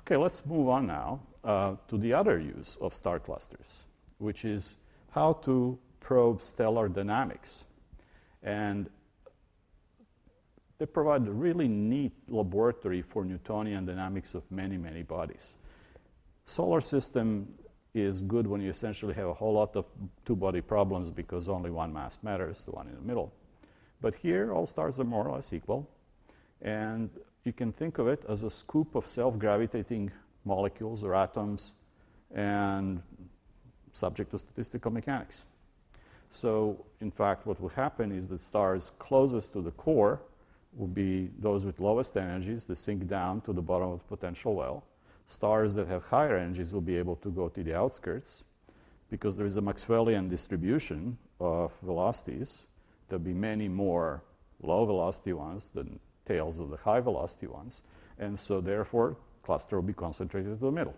Okay, let's move on now to the other use of star clusters, which is how to probe stellar dynamics. And they provide a really neat laboratory for Newtonian dynamics of many, many bodies. Solar system is good when you essentially have a whole lot of two-body problems because only one mass matters, the one in the middle. But here, all stars are more or less equal. And you can think of it as a scoop of self-gravitating molecules or atoms and subject to statistical mechanics. So, in fact, what will happen is that stars closest to the core will be those with lowest energies that sink down to the bottom of the potential well. Stars that have higher energies will be able to go to the outskirts because there is a Maxwellian distribution of velocities. There'll be many more low-velocity ones than tails of the high-velocity ones. And so, therefore, cluster will be concentrated to the middle.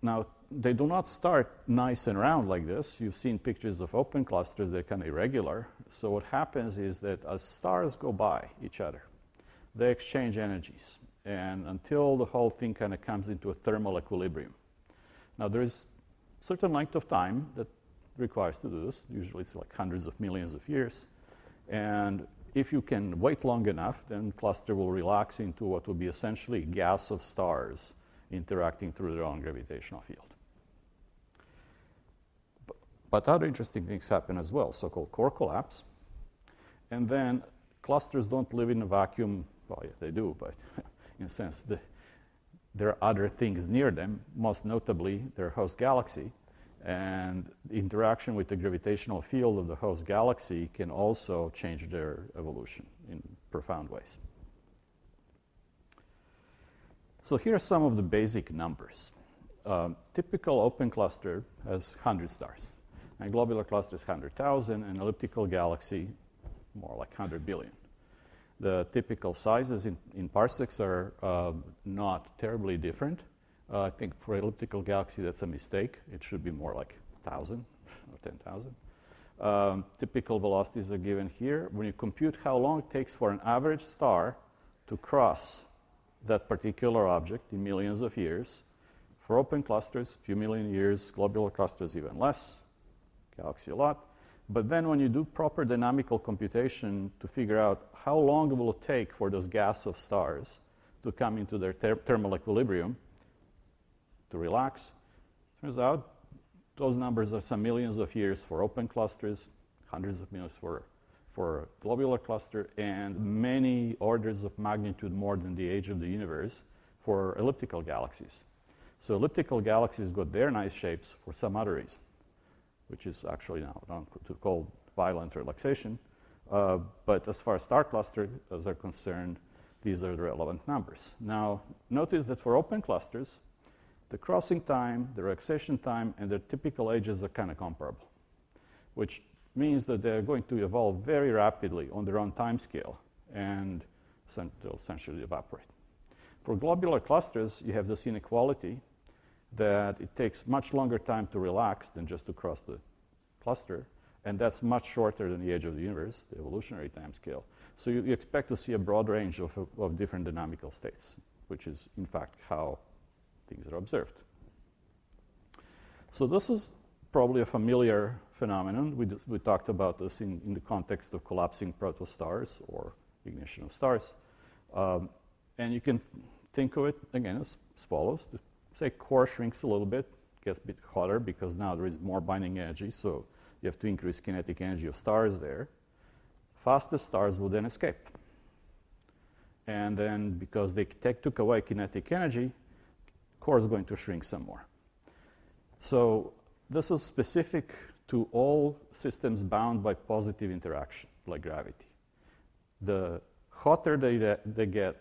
Now, they do not start nice and round like this. You've seen pictures of open clusters. They're kind of irregular. So what happens is that as stars go by each other, they exchange energies. And until the whole thing kind of comes into a thermal equilibrium. Now, there is a certain length of time that requires to do this. Usually, it's like hundreds of millions of years. And if you can wait long enough, then the cluster will relax into what will be essentially a gas of stars interacting through their own gravitational field. But other interesting things happen as well, so-called core collapse. And then clusters don't live in a vacuum. Well, yeah, they do, but in a sense, there are other things near them, most notably their host galaxy. And the interaction with the gravitational field of the host galaxy can also change their evolution in profound ways. So here are some of the basic numbers. Typical open cluster has 100 stars. And globular cluster is 100,000, and elliptical galaxy, more like 100 billion. The typical sizes in parsecs are not terribly different. I think for elliptical galaxy, that's a mistake. It should be more like 1,000 or 10,000. Typical velocities are given here. When you compute how long it takes for an average star to cross that particular object in millions of years, for open clusters, a few million years, globular clusters even less, galaxy a lot. But then when you do proper dynamical computation to figure out how long will it take for those gas of stars to come into their thermal equilibrium, to relax, turns out those numbers are some millions of years for open clusters, hundreds of millions for a globular cluster, and many orders of magnitude more than the age of the universe for elliptical galaxies. So elliptical galaxies got their nice shapes for some other reason, which is actually now called violent relaxation. But as far as star clusters are concerned, these are the relevant numbers. Now, notice that for open clusters, the crossing time, the relaxation time, and their typical ages are kind of comparable, which means that they're going to evolve very rapidly on their own time scale, and they'll essentially evaporate. For globular clusters, you have this inequality that it takes much longer time to relax than just to cross the cluster, and that's much shorter than the age of the universe, the evolutionary time scale. So you expect to see a broad range of different dynamical states, which is, in fact, how things are observed. So this is probably a familiar phenomenon. We talked about this in the context of collapsing protostars or ignition of stars. And you can think of it, again, as follows. Say core shrinks a little bit, gets a bit hotter because now there is more binding energy, so you have to increase kinetic energy of stars there. Fastest stars will then escape. And then because they took away kinetic energy, core is going to shrink some more. So this is specific to all systems bound by positive interaction, like gravity. The hotter they get,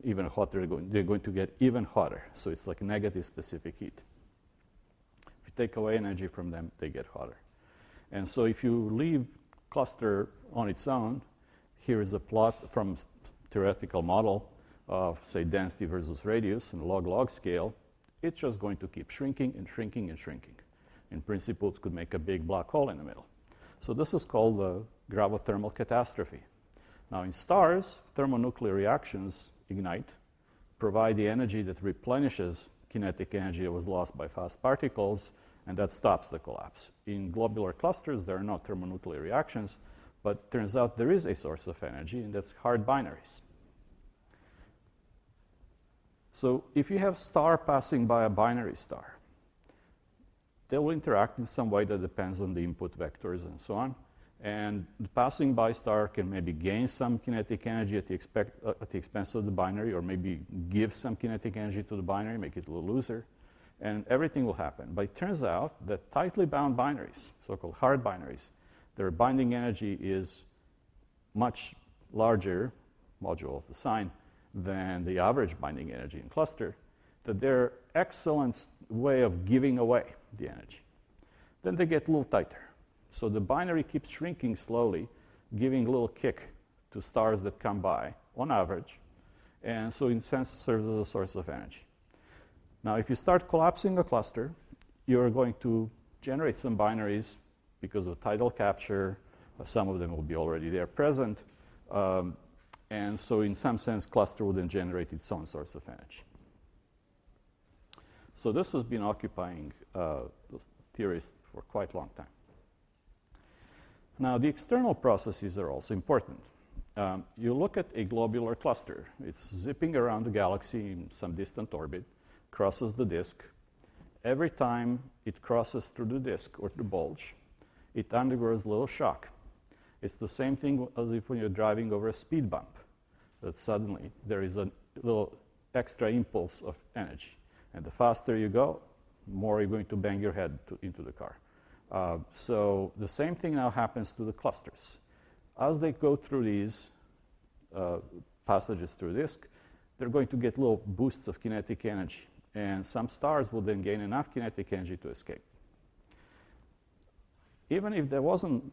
even hotter, they're going to get even hotter. So it's like negative specific heat. If you take away energy from them, they get hotter. And so if you leave cluster on its own, here is a plot from theoretical model of, say, density versus radius and log-log scale. It's just going to keep shrinking and shrinking and shrinking. In principle, it could make a big black hole in the middle. So this is called the gravothermal catastrophe. Now, in stars, thermonuclear reactions ignite, provide the energy that replenishes kinetic energy that was lost by fast particles, and that stops the collapse. In globular clusters, there are no thermonuclear reactions, but turns out there is a source of energy, and that's hard binaries. So if you have a star passing by a binary star, they will interact in some way that depends on the input vectors and so on. And the passing by star can maybe gain some kinetic energy at the expense of the binary, or maybe give some kinetic energy to the binary, make it a little looser, and everything will happen. But it turns out that tightly bound binaries, so-called hard binaries, their binding energy is much larger, module of the sign, than the average binding energy in cluster, that they're excellent way of giving away the energy. Then they get a little tighter. So the binary keeps shrinking slowly, giving a little kick to stars that come by, on average, and so in a sense serves as a source of energy. Now, if you start collapsing a cluster, you're going to generate some binaries because of tidal capture. Some of them will be already there present. And so in some sense, cluster would then generate its own source of energy. So this has been occupying theorists for quite a long time. Now, the external processes are also important. You look at a globular cluster. It's zipping around the galaxy in some distant orbit, crosses the disk. Every time it crosses through the disk or the bulge, it undergoes a little shock. It's the same thing as if when you're driving over a speed bump, that suddenly there is a little extra impulse of energy. And the faster you go, the more you're going to bang your head into the car. So the same thing now happens to the clusters. As they go through these passages through the disk, they're going to get little boosts of kinetic energy. And some stars will then gain enough kinetic energy to escape. Even if that wasn't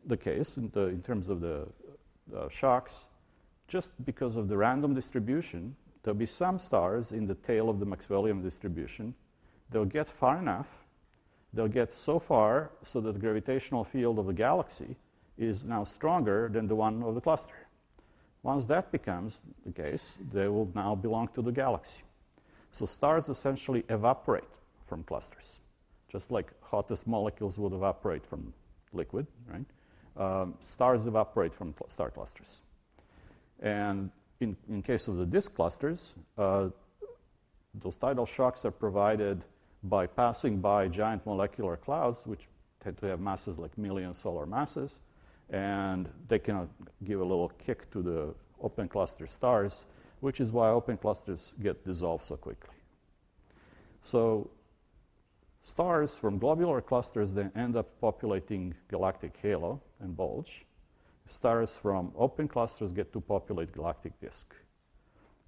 the case in terms of the shocks, just because of the random distribution, there'll be some stars in the tail of the Maxwellian distribution. They'll get far enough. They'll get so far so that the gravitational field of the galaxy is now stronger than the one of the cluster. Once that becomes the case, they will now belong to the galaxy. So stars essentially evaporate from clusters, just like hottest molecules would evaporate from liquid, right? Stars evaporate from star clusters. And in case of the disk clusters, those tidal shocks are provided by passing by giant molecular clouds, which tend to have masses like million solar masses, and they can give a little kick to the open cluster stars, which is why open clusters get dissolved so quickly. So stars from globular clusters then end up populating galactic halo and bulge. Stars from open clusters get to populate galactic disk.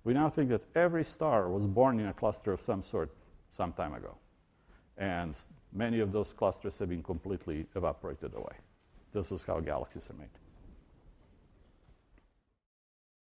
We now think that every star was born in a cluster of some sort some time ago. And many of those clusters have been completely evaporated away. This is how galaxies are made.